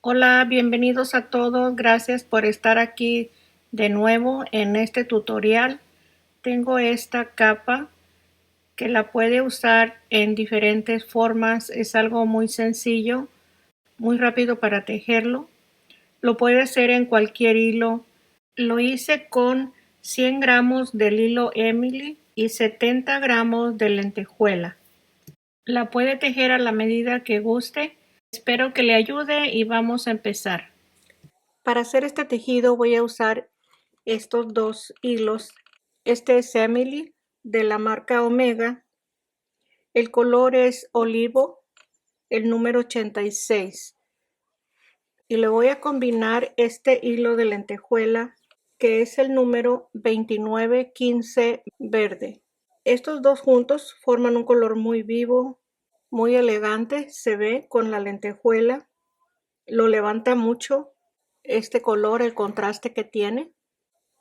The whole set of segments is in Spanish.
Hola, bienvenidos a todos. Gracias por estar aquí de nuevo en este tutorial. Tengo esta capa que la puede usar en diferentes formas. Es algo muy sencillo, muy rápido para tejerlo. Lo puede hacer en cualquier hilo. Lo hice con 100 gramos del hilo Emily y 70 gramos de lentejuela. La puede tejer a la medida que guste. Espero que le ayude y vamos a empezar. Para hacer este tejido voy a usar estos dos hilos. Este es Emily de la marca Omega. El color es olivo, el número 86. Y le voy a combinar este hilo de lentejuela que es el número 2915 verde. Estos dos juntos forman un color muy vivo, muy elegante. Se ve con la lentejuela. Lo levanta mucho este color, el contraste que tiene.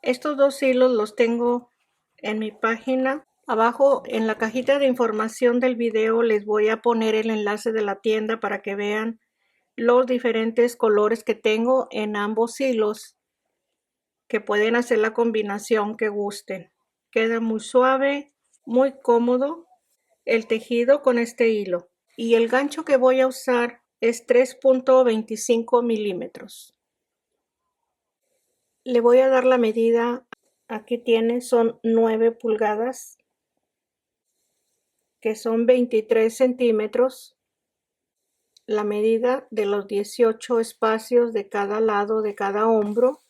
Estos dos hilos los tengo en mi página. Abajo en la cajita de información del video les voy a poner el enlace de la tienda para que vean los diferentes colores que tengo en ambos hilos, que pueden hacer la combinación que gusten. Queda muy suave, muy cómodo el tejido con este hilo. Y el gancho que voy a usar es 3.25 milímetros. Le voy a dar la medida. Aquí tiene, son 9 pulgadas, que son 23 centímetros. La medida de los 18 espacios de cada lado de cada hombro.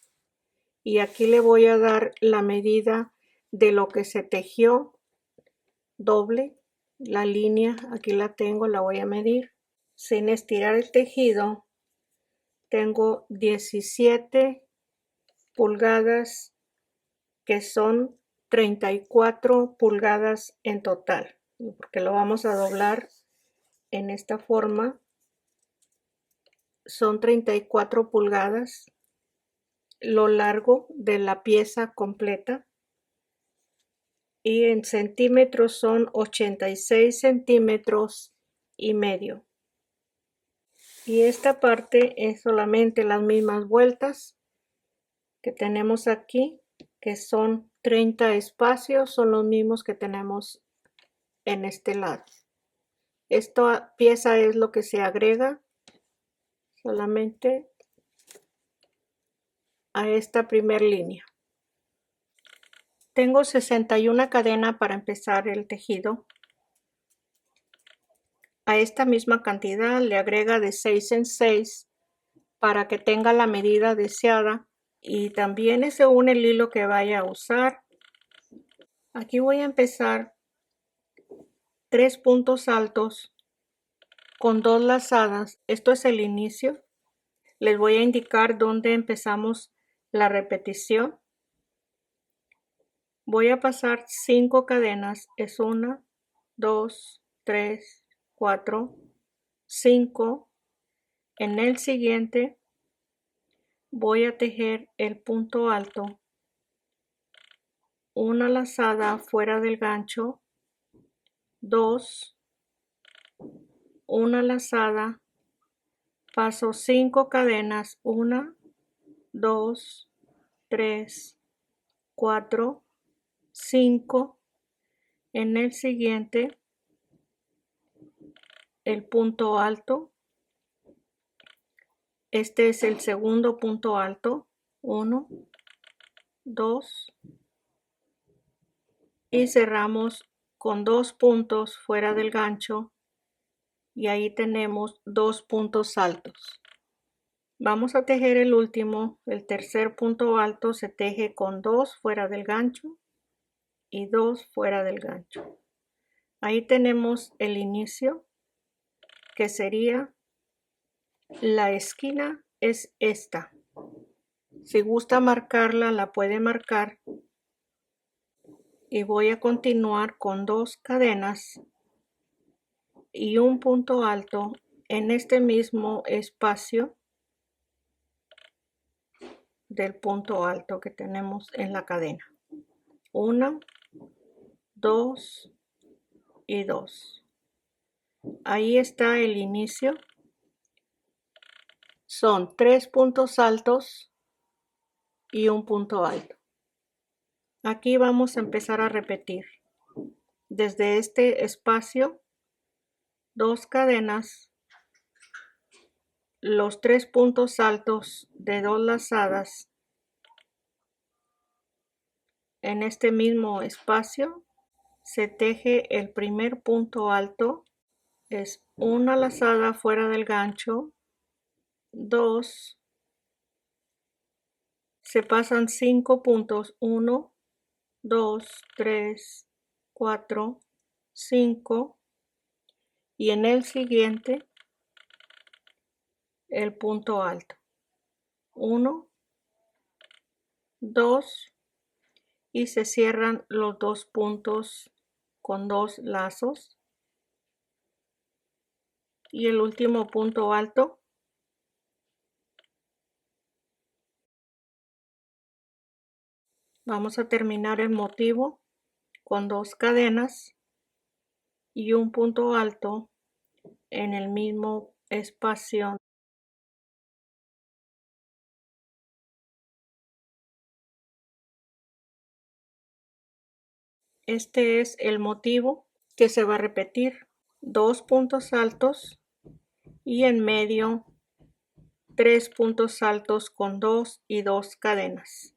Y aquí le voy a dar la medida de lo que se tejió doble. La línea, aquí la tengo, la voy a medir. Sin estirar el tejido, tengo 17 pulgadas, que son 34 pulgadas en total, porque lo vamos a doblar en esta forma. Son 34 pulgadas lo largo de la pieza completa, y en centímetros son 86 centímetros y medio. Y esta parte es solamente las mismas vueltas que tenemos aquí, que son 30 espacios, son los mismos que tenemos en este lado. Esta pieza es lo que se agrega solamente a esta primera línea. Tengo 61 cadenas para empezar el tejido. A esta misma cantidad le agrega de 6 en 6 para que tenga la medida deseada, y también según el hilo que vaya a usar. Aquí voy a empezar 3 puntos altos con 2 lazadas. Esto es el inicio. Les voy a indicar dónde empezamos la repetición. Voy a pasar 5 cadenas. Es 1, 2, 3, 4, 5. En el siguiente voy a tejer el punto alto, una lazada fuera del gancho, 2, una lazada, paso 5 cadenas, 1, 2, 3, 4, 5. En el siguiente, el punto alto. Este es el segundo punto alto. 1, 2. Y cerramos con 2 puntos fuera del gancho. Y ahí tenemos 2 puntos altos. Vamos a tejer el último. El tercer punto alto se teje con 2 fuera del gancho y 2 fuera del gancho. Ahí tenemos el inicio, que sería la esquina es esta. Si gusta marcarla, la puede marcar. Y voy a continuar con 2 cadenas y un punto alto en este mismo espacio del punto alto que tenemos en la cadena. 1, 2 y 2. Ahí está el inicio. Son 3 puntos altos y un punto alto. Aquí vamos a empezar a repetir. Desde este espacio, 2 cadenas, los 3 puntos altos de 2 lazadas. En este mismo espacio se teje el primer punto alto, es una lazada fuera del gancho, 2, se pasan 5 puntos, 1, 2, 3, 4, 5, y en el siguiente el punto alto, 1, 2, y se cierran los 2 puntos con 2 lazos, y el último punto alto. Vamos a terminar el motivo con 2 cadenas y un punto alto en el mismo espacio. Este es el motivo que se va a repetir. 2 puntos altos y en medio 3 puntos altos con 2 y 2 cadenas.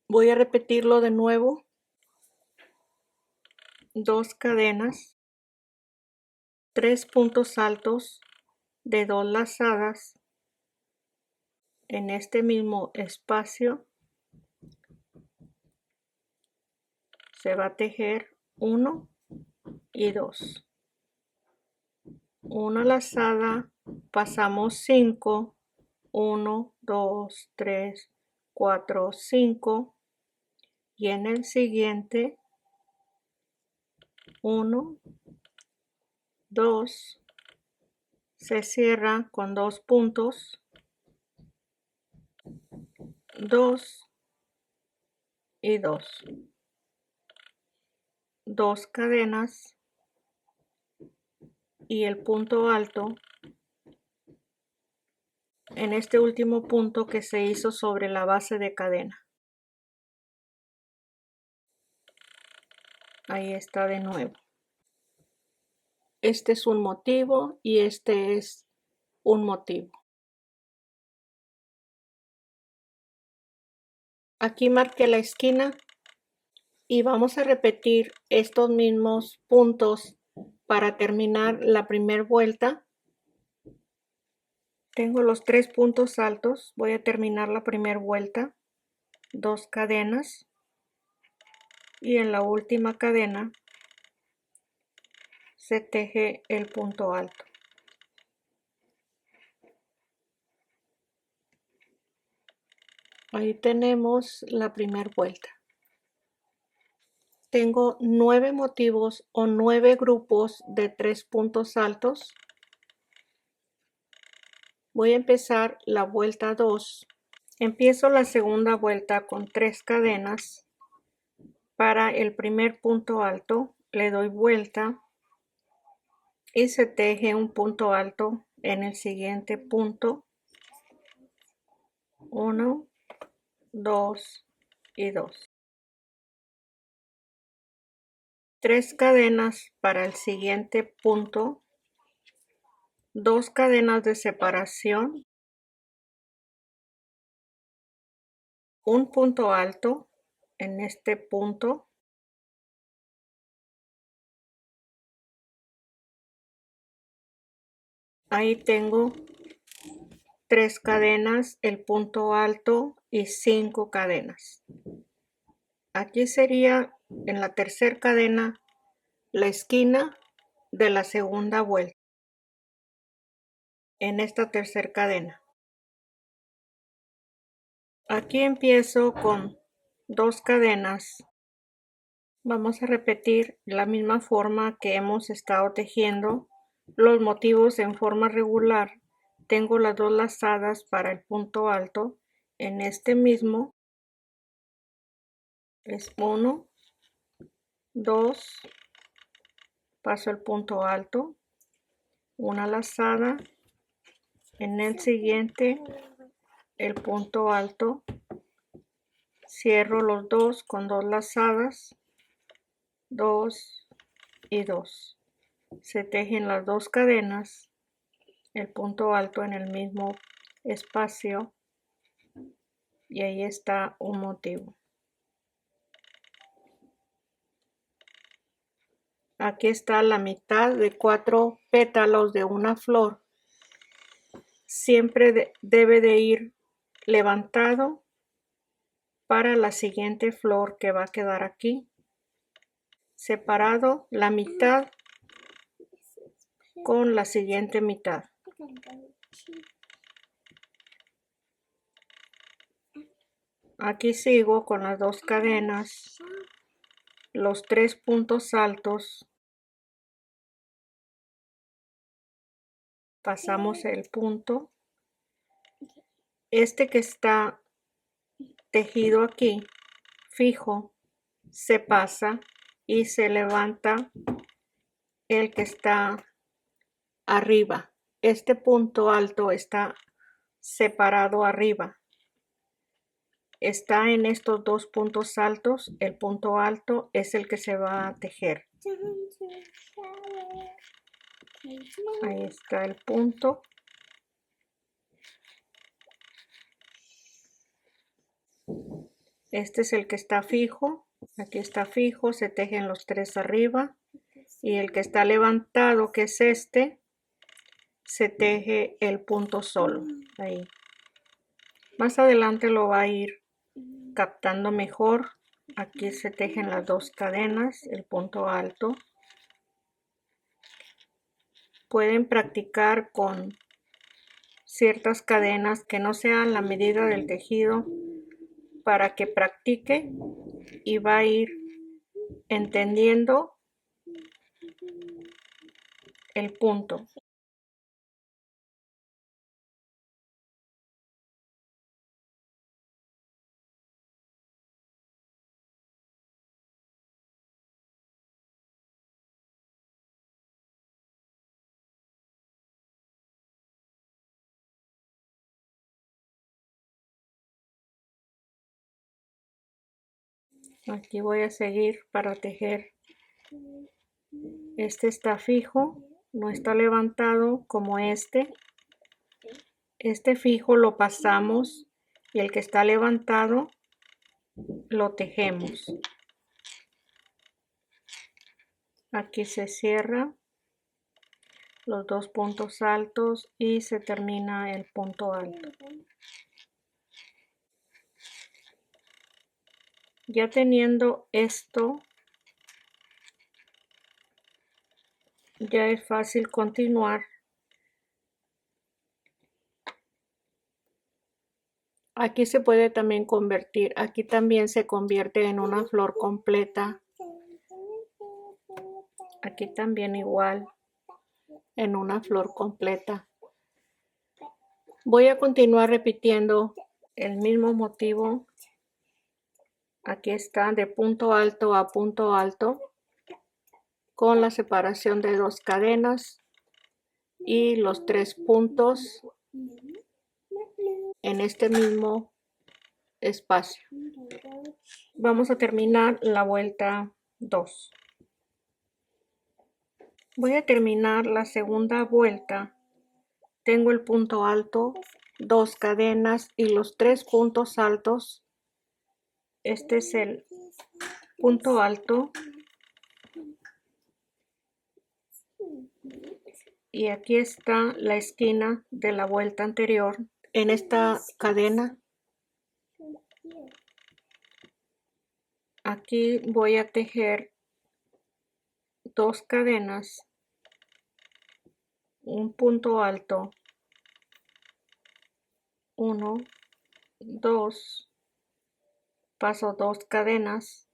Voy a repetirlo de nuevo. 2 cadenas, 3 puntos altos de 2 lazadas en este mismo espacio. Se va a tejer 1 y 2. Una lazada, pasamos 5, 1, 2, 3, 4, 5, y en el siguiente 1, 2, se cierra con 2 puntos, 2 y 2. 2 cadenas y el punto alto en este último punto que se hizo sobre la base de cadena. Ahí está de nuevo. Este es un motivo y este es un motivo. Aquí marqué la esquina y vamos a repetir estos mismos puntos para terminar la primera vuelta. Tengo los 3 puntos altos, voy a terminar la primera vuelta, 2 cadenas y en la última cadena se teje el punto alto. Ahí tenemos la primera vuelta. Tengo 9 motivos o 9 grupos de 3 puntos altos. Voy a empezar la vuelta 2. Empiezo la segunda vuelta con 3 cadenas. Para el primer punto alto le doy vuelta y se teje un punto alto en el siguiente punto. 1, 2 y 2. 3 cadenas para el siguiente punto, 2 cadenas de separación, un punto alto en este punto, ahí tengo 3 cadenas, el punto alto y 5 cadenas. Aquí sería en la tercera cadena la esquina de la segunda vuelta en esta tercera cadena. Aquí empiezo con 2 cadenas. Vamos a repetir la misma forma que hemos estado tejiendo los motivos en forma regular. Tengo las 2 lazadas para el punto alto. En este mismo es 1, 2, paso el punto alto, una lazada, En el siguiente, el punto alto, cierro los dos con 2 lazadas, 2 y 2. Se tejen las 2 cadenas, el punto alto en el mismo espacio, y ahí está un motivo. Aquí está la mitad de 4 pétalos de una flor. Siempre debe de ir levantado para la siguiente flor que va a quedar aquí. Separado la mitad con la siguiente mitad. Aquí sigo con las 2 cadenas, los 3 puntos altos. Pasamos el punto. Este que está tejido aquí, fijo, se pasa y se levanta el que está arriba. Este punto alto está separado arriba. Está en estos 2 puntos altos. El punto alto es el que se va a tejer. Ahí está el punto. Este es el que está fijo. Aquí está fijo, se tejen los 3 arriba. Y el que está levantado, que es este, se teje el punto solo. Ahí. Más adelante lo va a ir captando mejor. Aquí se tejen las 2 cadenas, el punto alto. Pueden practicar con ciertas cadenas que no sean la medida del tejido para que practique y va a ir entendiendo el punto. Aquí voy a seguir para tejer. Este está fijo, no está levantado como este. Este fijo lo pasamos y el que está levantado lo tejemos. Aquí se cierra los 2 puntos altos y se termina el punto alto. Ya teniendo esto, ya es fácil continuar. Aquí se puede también convertir, aquí también se convierte en una flor completa. Aquí también igual, en una flor completa. Voy a continuar repitiendo el mismo motivo. Aquí está de punto alto a punto alto con la separación de 2 cadenas y los 3 puntos en este mismo espacio. Vamos a terminar la vuelta 2. Voy a terminar la segunda vuelta. Tengo el punto alto, 2 cadenas y los 3 puntos altos. Este es el punto alto. Y aquí está la esquina de la vuelta anterior. En esta cadena, aquí voy a tejer 2 cadenas, un punto alto, 1, 2, paso 2 cadenas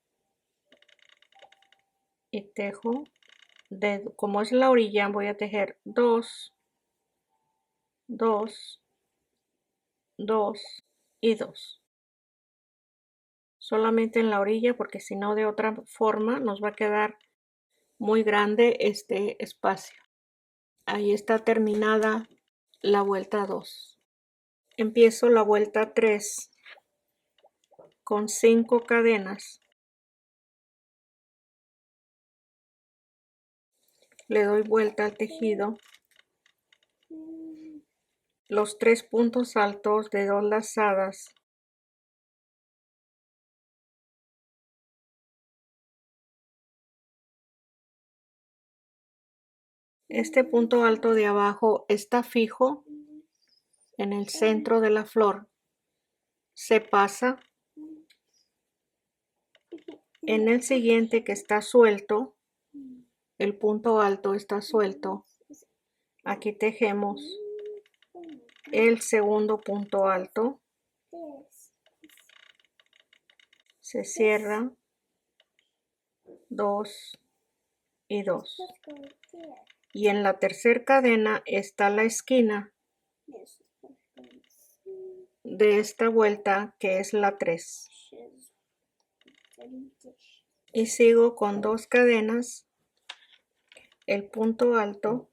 y tejo. Como es la orilla, voy a tejer 2, 2, 2 y 2. Solamente en la orilla, porque si no de otra forma nos va a quedar muy grande este espacio. Ahí está terminada la vuelta 2. Empiezo la vuelta 3 con 5 cadenas. Le doy vuelta al tejido. Los 3 puntos altos de 2 lazadas. Este punto alto de abajo está fijo en el centro de la flor. Se pasa. En el siguiente, que está suelto, el punto alto está suelto. Aquí tejemos el segundo punto alto. Se cierra 2 y 2. Y en la tercera cadena está la esquina de esta vuelta, que es la 3. Y sigo con 2 cadenas, el punto alto,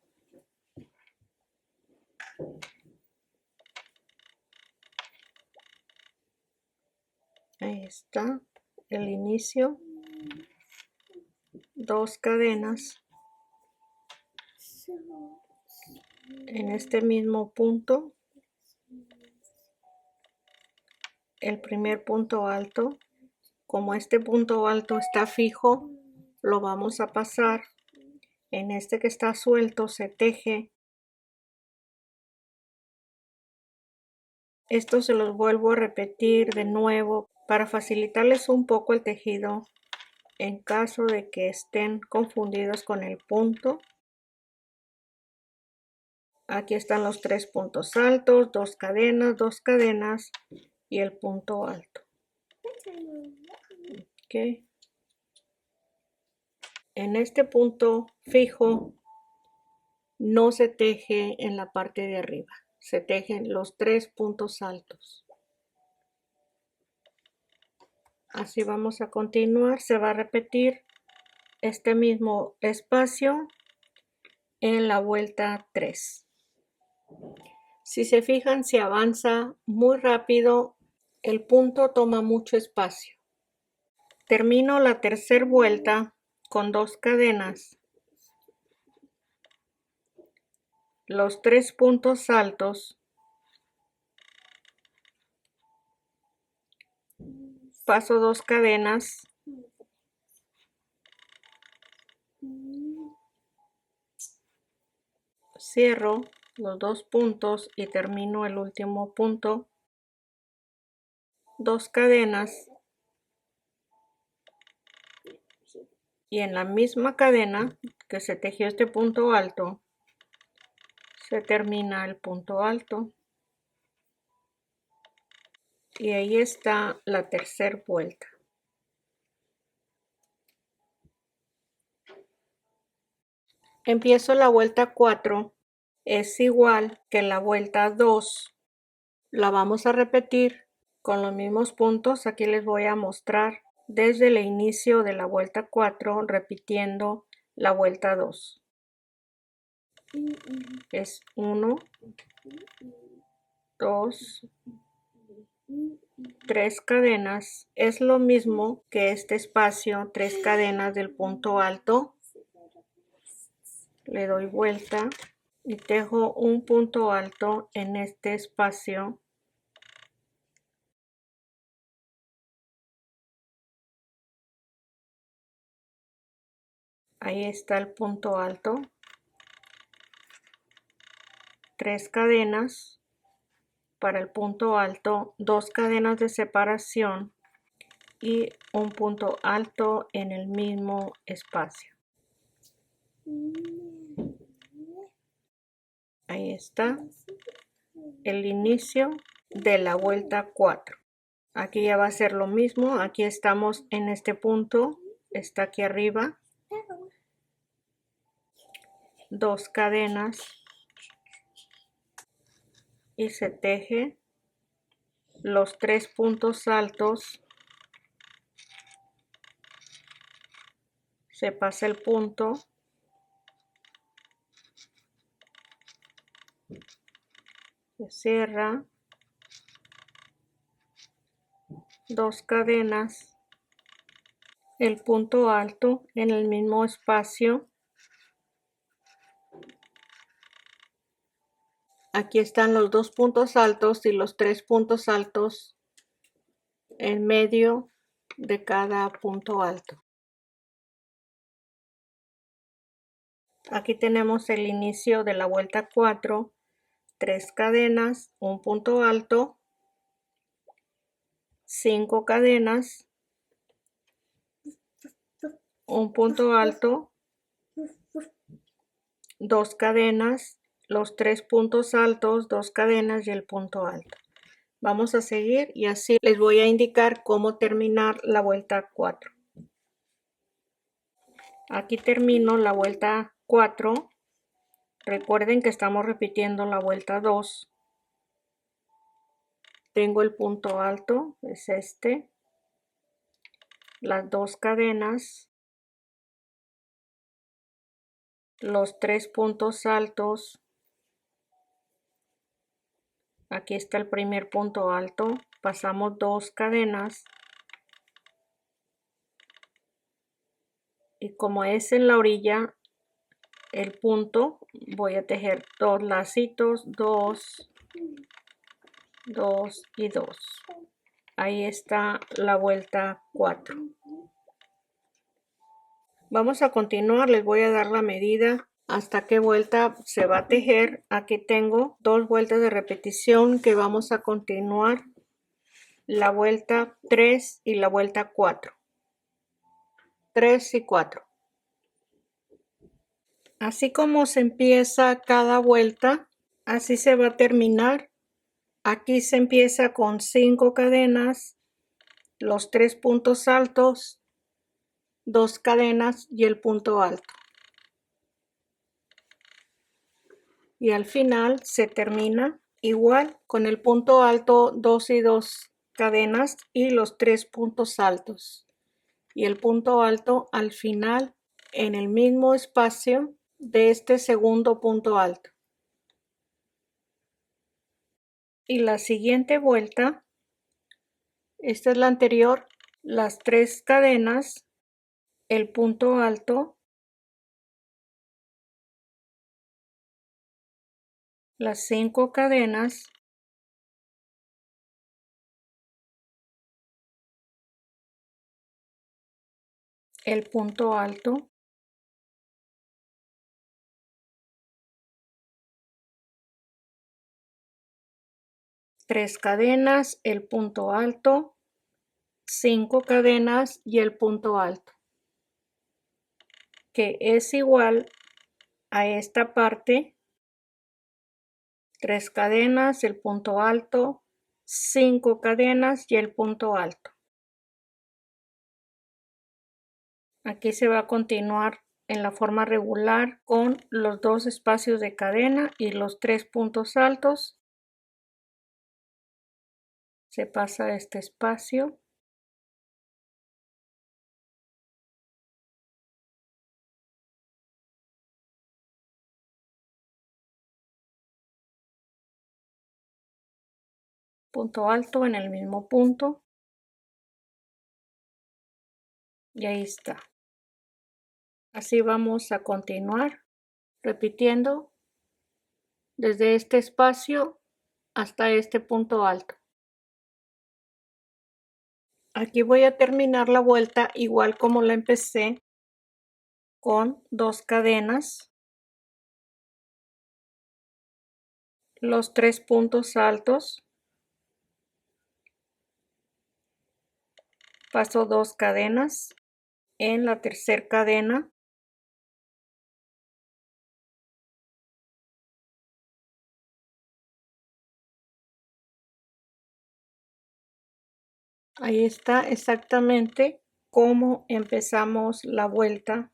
ahí está el inicio, 2 cadenas en este mismo punto, el primer punto alto. Como este punto alto está fijo, lo vamos a pasar. En este que está suelto se teje. Esto se los vuelvo a repetir de nuevo para facilitarles un poco el tejido en caso de que estén confundidos con el punto. Aquí están los 3 puntos altos, 2 cadenas y el punto alto. Okay. En este punto fijo no se teje en la parte de arriba, se tejen los 3 puntos altos. Así vamos a continuar, se va a repetir este mismo espacio en la vuelta 3. Si se fijan, se avanza muy rápido, el punto toma mucho espacio. Termino la tercera vuelta con 2 cadenas. Los 3 puntos altos. Paso 2 cadenas. Cierro los 2 puntos y termino el último punto. 2 cadenas. Y en la misma cadena que se tejió este punto alto, se termina el punto alto. Y ahí está la tercera vuelta. Empiezo la vuelta 4. Es igual que la vuelta 2. La vamos a repetir con los mismos puntos. Aquí les voy a mostrar desde el inicio de la vuelta 4, repitiendo la vuelta 2. Es 1, 2, 3 cadenas. Es lo mismo que este espacio, 3 cadenas del punto alto. Le doy vuelta y tejo un punto alto en este espacio. Ahí está el punto alto. 3 cadenas para el punto alto, 2 cadenas de separación y un punto alto en el mismo espacio. Ahí está el inicio de la vuelta 4. Aquí ya va a ser lo mismo. Aquí estamos en este punto, está aquí arriba. 2 cadenas y se teje los 3 puntos altos. Se pasa el punto. Se cierra, 2 cadenas, el punto alto en el mismo espacio. Aquí están los 2 puntos altos y los 3 puntos altos en medio de cada punto alto. Aquí tenemos el inicio de la vuelta 4, 3 cadenas, un punto alto, 5 cadenas, un punto alto, 2 cadenas, los 3 puntos altos, 2 cadenas y el punto alto. Vamos a seguir y así les voy a indicar cómo terminar la vuelta 4. Aquí termino la vuelta 4. Recuerden que estamos repitiendo la vuelta 2. Tengo el punto alto, es este. Las 2 cadenas. Los 3 puntos altos. Aquí está el primer punto alto. Pasamos 2 cadenas. Y como es en la orilla el punto, voy a tejer 2 lacitos, 2, 2 y 2. Ahí está la vuelta 4. Vamos a continuar, les voy a dar la medida hasta qué vuelta se va a tejer. Aquí tengo 2 vueltas de repetición que vamos a continuar. La vuelta 3 y la vuelta 4. 3 y 4. Así como se empieza cada vuelta, así se va a terminar. Aquí se empieza con 5 cadenas, los 3 puntos altos, 2 cadenas y el punto alto. Y al final se termina igual con el punto alto, 2 y 2 cadenas y los 3 puntos altos. Y el punto alto al final en el mismo espacio de este segundo punto alto. Y la siguiente vuelta, esta es la anterior, las 3 cadenas, el punto alto, las 5 cadenas, el punto alto, tres cadenas, el punto alto, 5 cadenas y el punto alto, que es igual a esta parte, 3 cadenas, el punto alto, 5 cadenas y el punto alto. Aquí se va a continuar en la forma regular con los 2 espacios de cadena y los 3 puntos altos. Se pasa este espacio. Punto alto en el mismo punto. Y ahí está. Así vamos a continuar repitiendo desde este espacio hasta este punto alto. Aquí voy a terminar la vuelta igual como la empecé, con 2 cadenas, los 3 puntos altos, paso 2 cadenas, en la tercera cadena ahí está exactamente como empezamos la vuelta.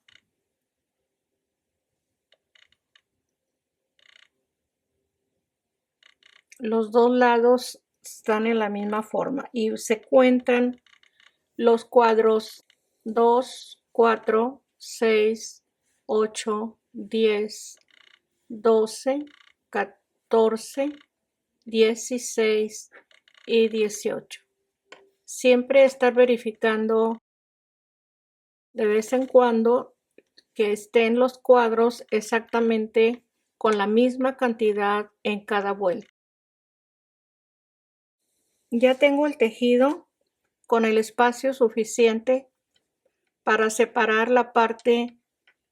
Los dos lados están en la misma forma y se cuentan los cuadros 2, 4, 6, 8, 10, 12, 14, 16 y 18. Siempre estar verificando de vez en cuando que estén los cuadros exactamente con la misma cantidad en cada vuelta. Ya tengo el tejido con el espacio suficiente para separar la parte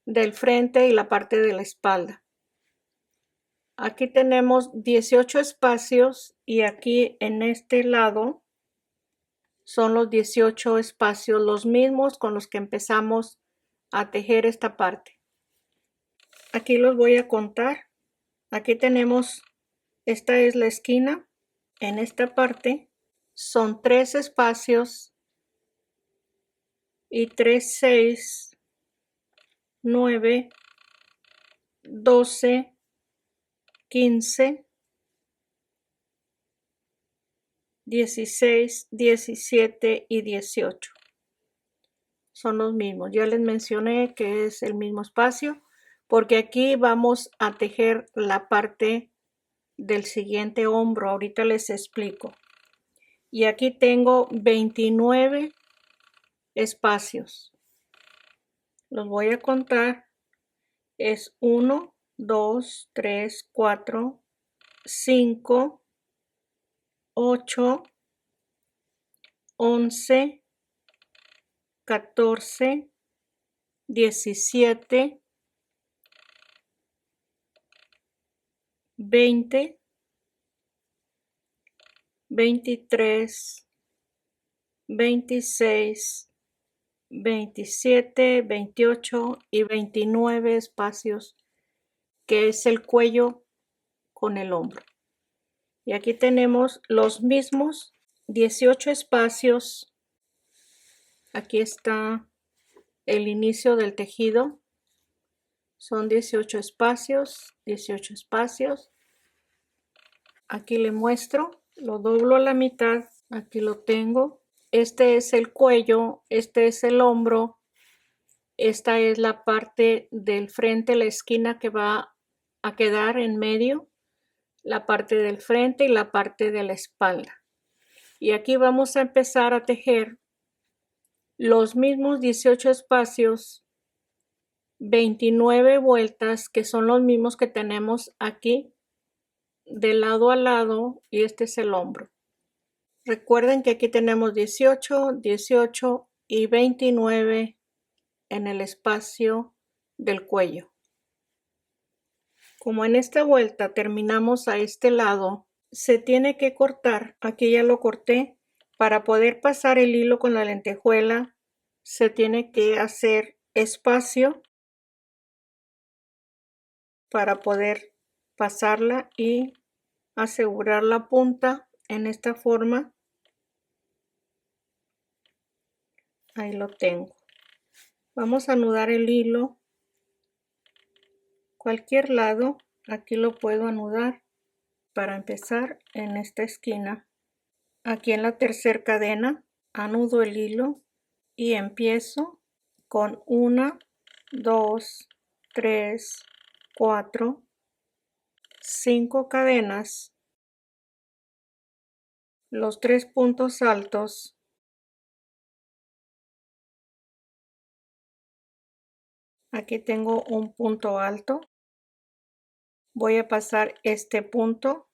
del frente y la parte de la espalda. Aquí tenemos 18 espacios y aquí en este lado son los 18 espacios, los mismos con los que empezamos a tejer esta parte. Aquí los voy a contar. Aquí tenemos, esta es la esquina. En esta parte son 3 espacios y 3, 6, 9, 12, 15, 16, 17 y 18. Son los mismos. Ya les mencioné que es el mismo espacio porque aquí vamos a tejer la parte del siguiente hombro. Ahorita les explico. Y aquí tengo 29 espacios. Los voy a contar. Es 1, 2, 3, 4, 5, 8, 11, 14, 17, 20, 23, 26, 27, 28 y 29 espacios, que es el cuello con el hombro. Y aquí tenemos los mismos 18 espacios. Aquí está el inicio del tejido. Son 18 espacios, 18 espacios. Aquí le muestro, lo doblo a la mitad, aquí lo tengo. Este es el cuello, este es el hombro, esta es la parte del frente, la esquina que va a quedar en medio, la parte del frente y la parte de la espalda. Y aquí vamos a empezar a tejer los mismos 18 espacios, 29 vueltas, que son los mismos que tenemos aquí de lado a lado, y este es el hombro. Recuerden que aquí tenemos 18, 18 y 29 en el espacio del cuello. Como en esta vuelta terminamos a este lado, se tiene que cortar, aquí ya lo corté, para poder pasar el hilo con la lentejuela, se tiene que hacer espacio para poder pasarla y asegurar la punta en esta forma. Ahí lo tengo. Vamos a anudar el hilo. Cualquier lado, aquí lo puedo anudar. Para empezar, en esta esquina, aquí en la tercera cadena, anudo el hilo y empiezo con 1, 2, 3, 4, 5 cadenas, los 3 puntos altos, aquí tengo un punto alto, voy a pasar este punto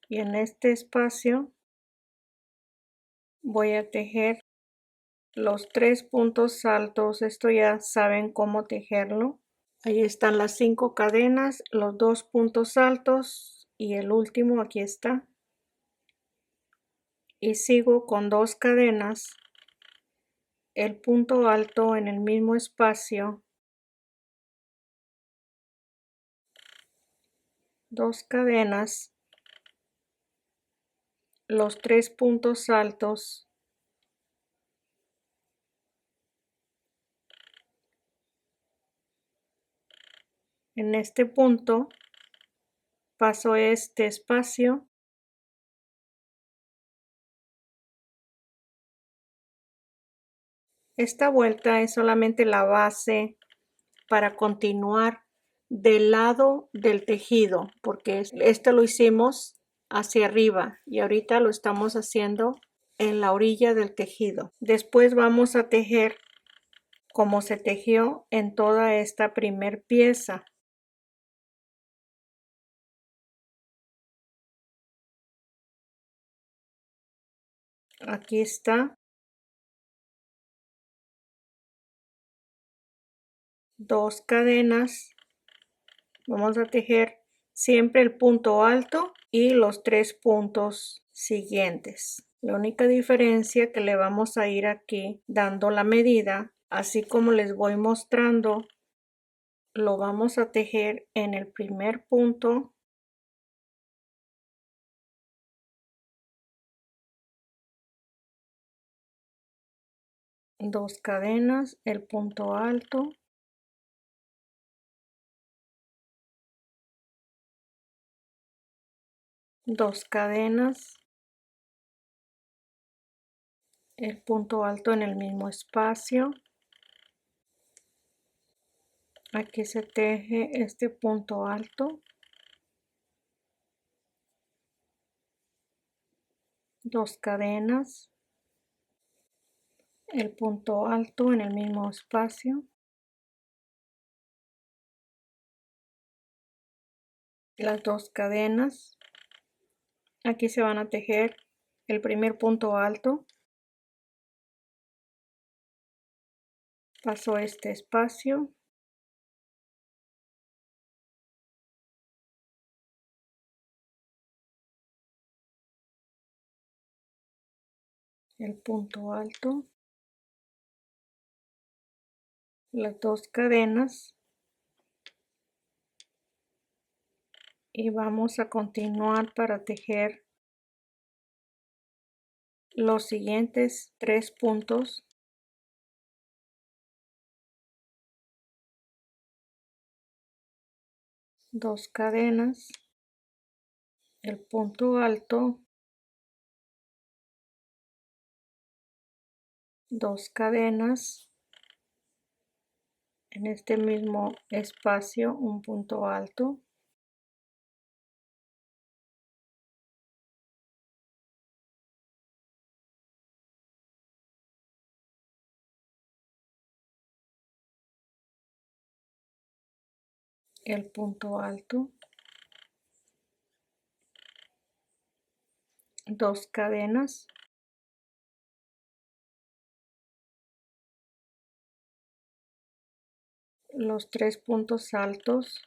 y en este espacio voy a tejer los 3 puntos altos. Esto ya saben cómo tejerlo. Ahí están las 5 cadenas, los 2 puntos altos y el último aquí está. Y sigo con 2 cadenas, el punto alto en el mismo espacio, 2 cadenas, los 3 puntos altos, en este punto paso este espacio, esta vuelta es solamente la base para continuar del lado del tejido, porque este lo hicimos hacia arriba y ahorita lo estamos haciendo en la orilla del tejido. Después vamos a tejer como se tejió en toda esta primer pieza. Aquí está. 2 cadenas. Vamos a tejer siempre el punto alto y los 3 puntos siguientes. La única diferencia que le vamos a ir aquí dando la medida, así como les voy mostrando, lo vamos a tejer en el primer punto, dos cadenas, el punto alto, dos cadenas, el punto alto en el mismo espacio. Aquí se teje este punto alto, dos cadenas, el punto alto en el mismo espacio, las dos cadenas. Aquí se van a tejer el primer punto alto, paso este espacio, el punto alto, las dos cadenas y vamos a continuar para tejer los siguientes 3 puntos. Dos cadenas, el punto alto, dos cadenas, en este mismo espacio un punto alto, el punto alto, dos cadenas, los 3 puntos altos,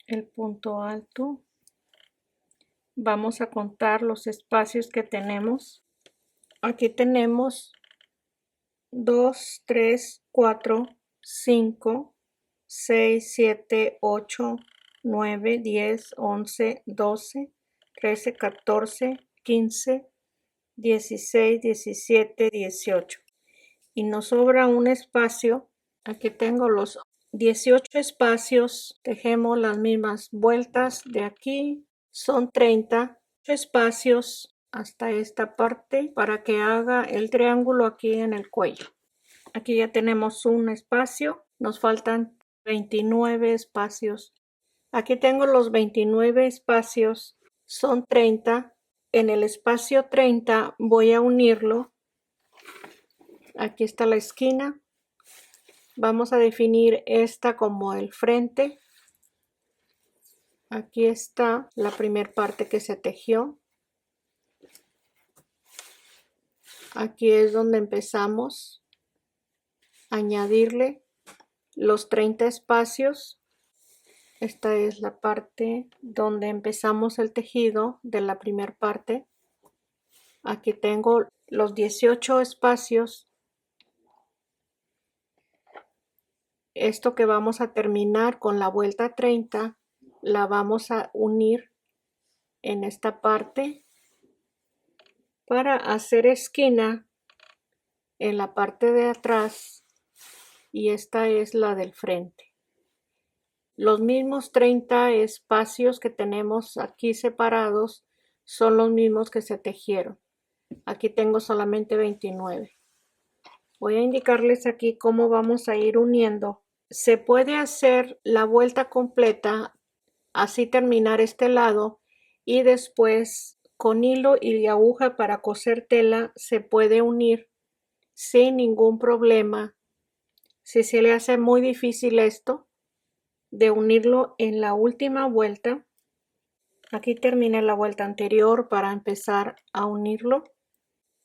el punto alto. Vamos a contar los espacios que tenemos. Aquí tenemos 2, 3, 4, 5, 6, 7, 8, 9, 10, 11, 12, 13, 14, 15, 16, 17, 18. Y nos sobra un espacio. Aquí tengo los 18 espacios. Tejemos las mismas vueltas de aquí. Son 30 espacios hasta esta parte para que haga el triángulo aquí en el cuello. Aquí ya tenemos un espacio. Nos faltan 29 espacios. Aquí tengo los 29 espacios. Son 30. En el espacio 30 voy a unirlo. Aquí está la esquina. Vamos a definir esta como el frente. Aquí está la primera parte que se tejió. Aquí es donde empezamos a añadirle los 30 espacios. Esta es la parte donde empezamos el tejido de la primera parte. Aquí tengo los 18 espacios esto que vamos a terminar con la vuelta 30, la vamos a unir en esta parte para hacer esquina en la parte de atrás, y esta es la del frente. Los mismos 30 espacios que tenemos aquí separados son los mismos que se tejieron. Aquí tengo solamente 29. Voy a indicarles aquí cómo vamos a ir uniendo. Se puede hacer la vuelta completa, así terminar este lado, y después con hilo y aguja para coser tela se puede unir sin ningún problema. Si se le hace muy difícil esto de unirlo en la última vuelta, aquí terminé la vuelta anterior para empezar a unirlo.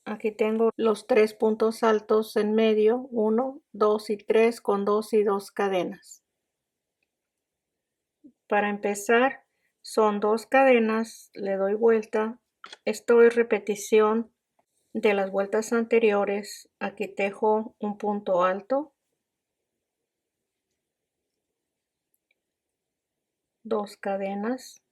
Aquí tengo los 3 puntos altos en medio, 1, 2 y 3 con 2 y 2 cadenas. Para empezar son 2 cadenas, le doy vuelta. Esto es repetición de las vueltas anteriores. Aquí tejo un punto alto, 2 cadenas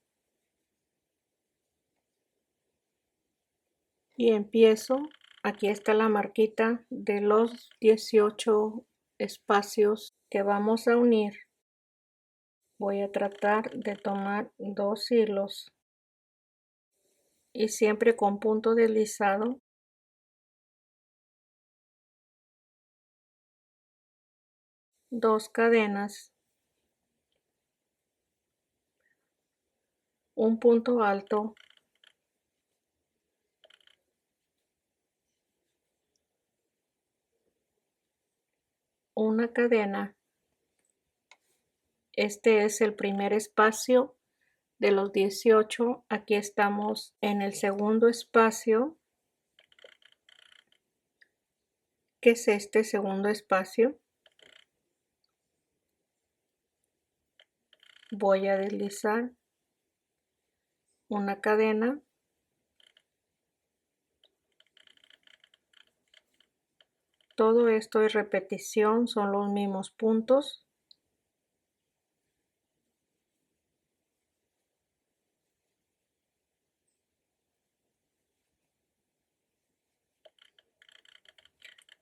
y empiezo. Aquí está la marquita de los 18 espacios que vamos a unir. Voy a tratar de tomar 2 hilos y siempre con punto deslizado. Dos cadenas, un punto alto, una cadena. Este es el primer espacio de los 18. Aquí estamos en el segundo espacio, que es este segundo espacio. Voy a deslizar una cadena, todo esto es repetición, son los mismos puntos.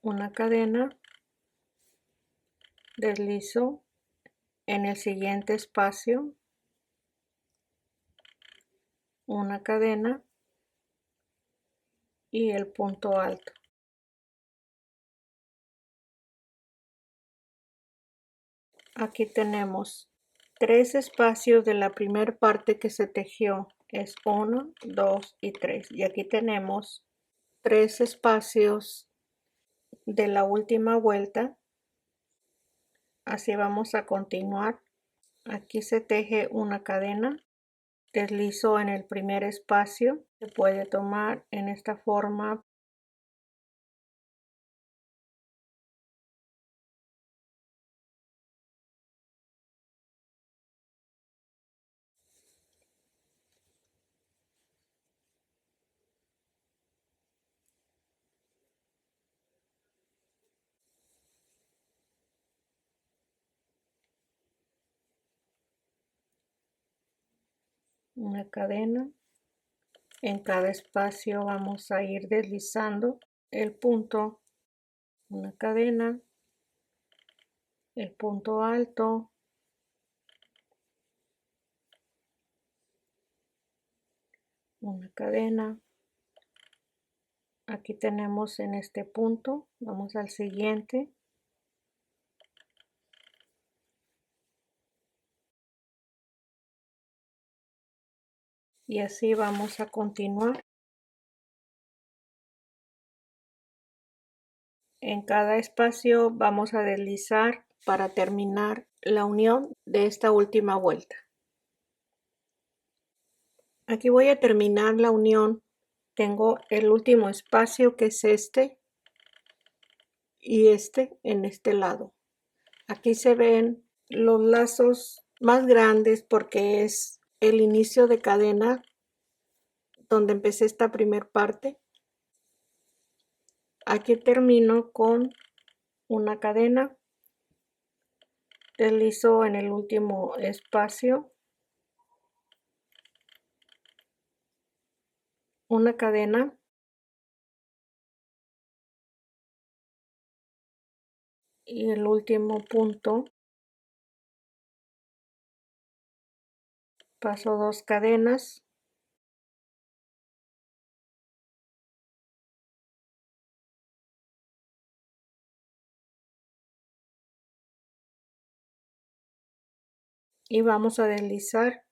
Una cadena, deslizo en el siguiente espacio, una cadena y el punto alto. Aquí tenemos 3 espacios de la primera parte que se tejió. Es 1, 2 y 3. Y aquí tenemos 3 espacios de la última vuelta. Así vamos a continuar. Aquí se teje una cadena. Deslizo en el primer espacio. Se puede tomar en esta forma. Una cadena. En cada espacio vamos a ir deslizando el punto, una cadena, el punto alto, una cadena. Aquí tenemos en este punto, vamos al siguiente. Y así vamos a continuar. En cada espacio vamos a deslizar para terminar la unión de esta última vuelta. Aquí voy a terminar la unión. Tengo el último espacio, que es este y este en este lado. Aquí se ven los lazos más grandes porque es el inicio de cadena donde empecé esta primera parte. Aquí termino con una cadena, Deslizo en el último espacio una cadena y el último punto paso 2 cadenas y vamos a deslizar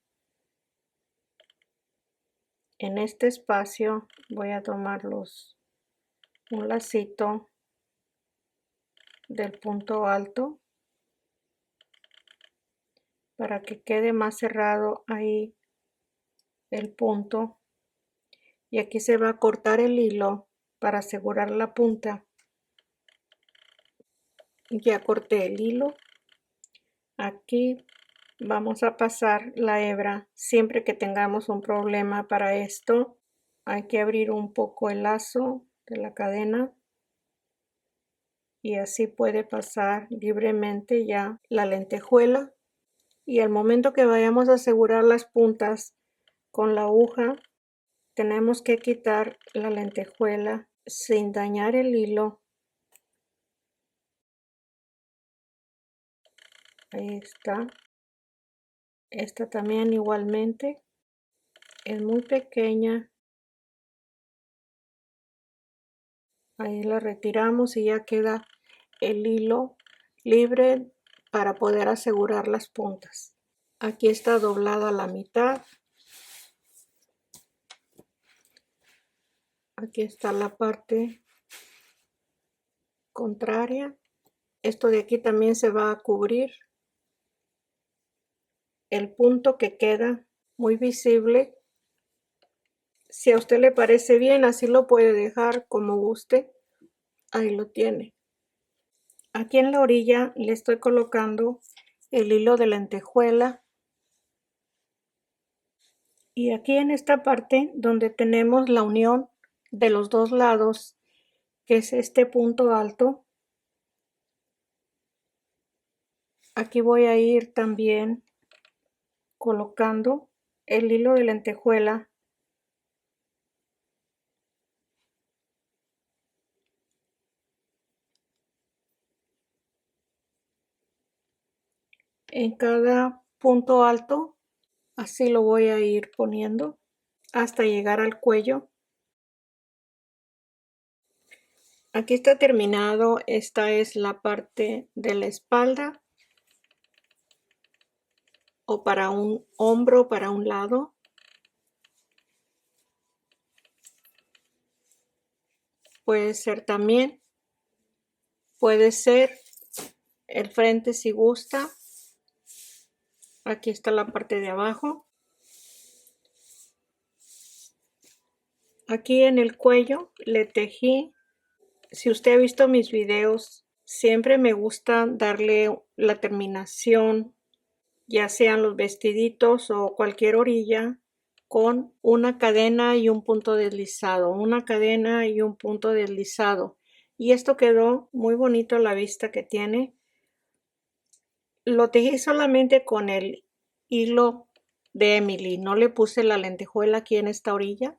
en este espacio. Voy a tomar un lacito del punto alto para que quede más cerrado ahí el punto, y aquí se va a cortar el hilo para asegurar la punta. Ya corté el hilo. Aquí vamos a pasar la hebra. Siempre que tengamos un problema para esto, hay que abrir un poco el lazo de la cadena y así puede pasar libremente ya la lentejuela. Y al momento que vayamos a asegurar las puntas con la aguja, tenemos que quitar la lentejuela sin dañar el hilo. Ahí está. Esta también igualmente es muy pequeña. Ahí la retiramos y ya queda el hilo libre para poder asegurar las puntas. Aquí está doblada la mitad. Aquí está la parte contraria. Esto de aquí también se va a cubrir. El punto que queda muy visible. Si a usted le parece bien, así lo puede dejar como guste. Ahí lo tiene. Aquí en la orilla le estoy colocando el hilo de lentejuela. Y aquí en esta parte donde tenemos la unión de los dos lados, que es este punto alto, aquí voy a ir también colocando el hilo de lentejuela en cada punto alto. Así lo voy a ir poniendo hasta llegar al cuello. Aquí está terminado. Esta es la parte de la espalda, o para un hombro, para un lado. Puede ser también, puede ser el frente si gusta. Aquí está la parte de abajo. Aquí en el cuello le tejí. Si usted ha visto mis videos, siempre me gusta darle la terminación, ya sean los vestiditos o cualquier orilla, con una cadena y un punto deslizado, una cadena y un punto deslizado. Y esto quedó muy bonito, la vista que tiene. Lo tejí solamente con el hilo de Emily, no le puse la lentejuela aquí en esta orilla.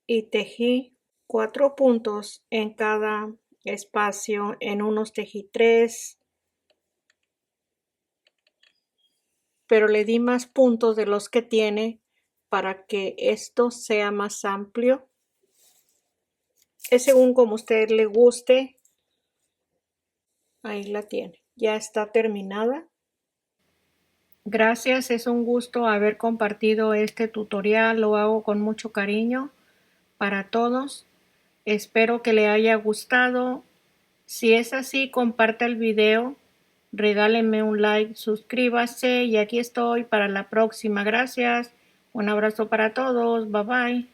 Y tejí 4 puntos en cada espacio. En unos tejí 3, pero le di más puntos de los que tiene para que esto sea más amplio. Es según como a usted le guste. Ahí la tiene, ya está terminada. Gracias, es un gusto haber compartido este tutorial. Lo hago con mucho cariño para todos. Espero que le haya gustado. Si es así, comparta el video, regáleme un like, suscríbase y aquí estoy para la próxima. Gracias. Un abrazo para todos. Bye bye.